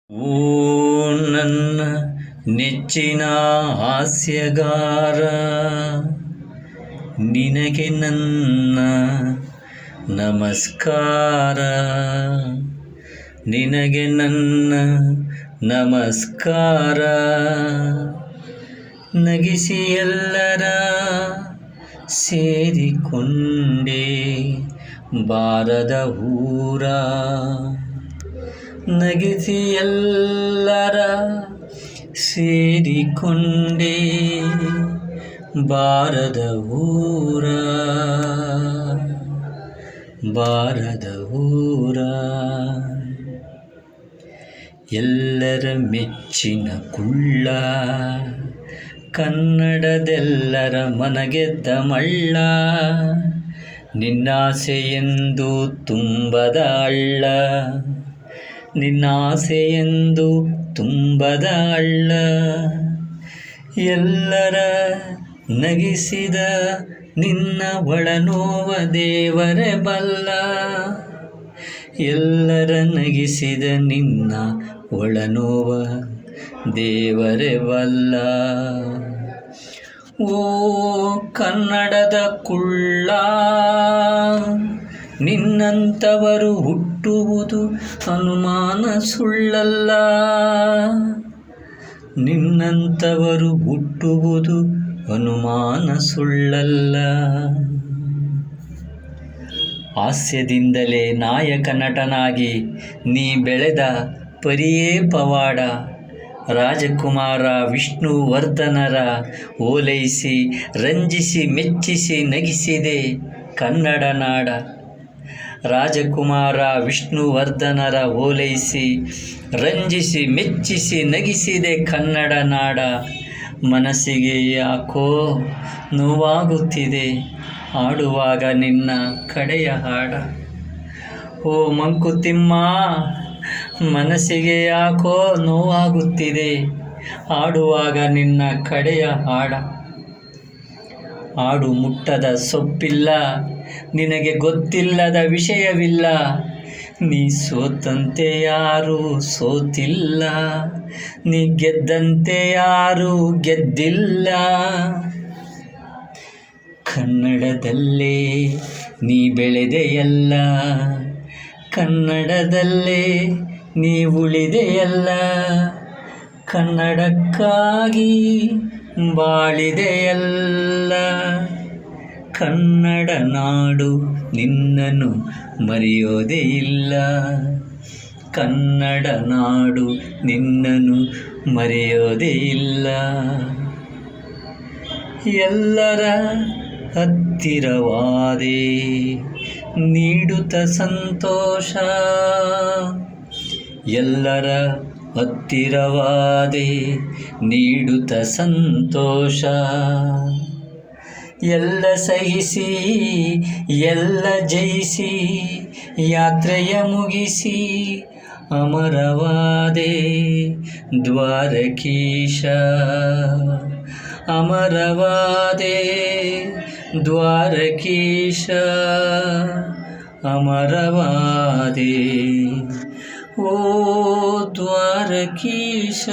ಓ ನನ್ನ ನೆಚ್ಚಿನ ಹಾಸ್ಯಗಾರ, ನಿನಗೆ ನನ್ನ ನಮಸ್ಕಾರ. ನಿನಗೆ ನನ್ನ ನಮಸ್ಕಾರ. ನಗಿಸಿ ಎಲ್ಲರ ಸೇರಿಕೊಂಡೆ ಬಾರದ ಊರ. ನಗಿಸಿ ಎಲ್ಲರ ಸೇರಿಕೊಂಡೆ ಬಾರದ ಊರ. ಬಾರದ ಊರ. ಎಲ್ಲರ ಮೆಚ್ಚಿನ ಕುಳ್ಳ, ಕನ್ನಡದೆಲ್ಲರ ಮನಗೆದ್ದ ಮಳ್ಳ. ನಿನ್ನಾಸೆಯೆಂದು ತುಂಬದ ಹಳ್ಳ, ನಿನ್ನಾಸೆಯೆಂದು ತುಂಬದ ಹಳ್ಳ. ಎಲ್ಲರ ನಗಿಸಿದ ನಿನ್ನ ಒಳನೋವ ದೇವರೇ ಬಲ್ಲ. ಎಲ್ಲರ ನಗಿಸಿದ ನಿನ್ನ ಒಳನೋವ ದೇವರೇ ಬಲ್ಲ. ಓ ಕನ್ನಡದ ಕುಳ್ಳ, ನಿನ್ನಂಥವರು ಹುಟ್ಟುವುದು ಅನುಮಾನ ಸುಳ್ಳಲ್ಲ. ನಿನ್ನಂಥವರು ಹುಟ್ಟುವುದು ಅನುಮಾನ ಸುಳ್ಳಲ್ಲ. ಹಾಸ್ಯದಿಂದಲೇ ನಾಯಕ ನಟನಾಗಿ ನೀ ಬೆಳೆದ ಪರಿಯೇ ಪವಾಡ. ರಾಜಕುಮಾರ ವಿಷ್ಣುವರ್ಧನರ ಓಲೈಸಿ ರಂಜಿಸಿ ಮೆಚ್ಚಿಸಿ ನಗಿಸಿದೆ ಕನ್ನಡ ನಾಡ. ರಾಜಕುಮಾರ ವಿಷ್ಣುವರ್ಧನರ ಓಲೈಸಿ ರಂಜಿಸಿ ಮೆಚ್ಚಿಸಿ ನಗಿಸಿದೆ ಕನ್ನಡ ನಾಡ. ಮನಸ್ಸಿಗೆ ಯಾಕೋ ನೋವಾಗುತ್ತಿದೆ ಹಾಡುವಾಗ ನಿನ್ನ ಕಡೆಯ ಹಾಡ. ಓ ಮಂಕುತಿಮ್ಮ, ಮನಸ್ಸಿಗೆ ಯಾಕೋ ನೋವಾಗುತ್ತಿದೆ ಹಾಡುವಾಗ ನಿನ್ನ ಕಡೆಯ ಹಾಡ. ಹಾಡು ಮುಟ್ಟದ ಸೊಪ್ಪಿಲ್ಲ, ನಿನಗೆ ಗೊತ್ತಿಲ್ಲದ ವಿಷಯವಿಲ್ಲ. ನೀ ಸೋತಂತೆ ಯಾರೂ ಸೋತಿಲ್ಲ, ನೀ ಗೆದ್ದಂತೆ ಯಾರೂ ಗೆದ್ದಿಲ್ಲ. ಕನ್ನಡದಲ್ಲೇ ನೀ ಬೆಳೆದೆಯಲ್ಲ, ಕನ್ನಡದಲ್ಲೇ ನೀ ಉಳಿದೆಯಲ್ಲ. ಕನ್ನಡಕ್ಕಾಗಿ ಬಾಳಿದೆಯಲ್ಲ. ಕನ್ನಡ ನಾಡು ನಿನ್ನನ್ನು ಮರೆಯೋದೇ ಇಲ್ಲ. ಕನ್ನಡ ನಾಡು ನಿನ್ನನ್ನು ಮರೆಯೋದೇ ಇಲ್ಲ. ಎಲ್ಲರ ಹತ್ತಿರವಾದೆ ನೀಡುತ್ತ ಸಂತೋಷ. ಎಲ್ಲರ ಹತ್ತಿರವಾದೆ ನೀಡುತ್ತ ಸಂತೋಷ. ಎಲ್ಲ ಸಹಿಸಿ ಎಲ್ಲ ಜಯಿಸಿ ಯಾತ್ರೆಯ ಮುಗಿಸಿ ಅಮರವಾದೆ ದ್ವಾರಕೀಶ. ಅಮರವಾದೆ ದ್ವಾರಕೀಶ. ಅಮರವಾದೆ ಓ ದ್ವಾರಕೀಶ.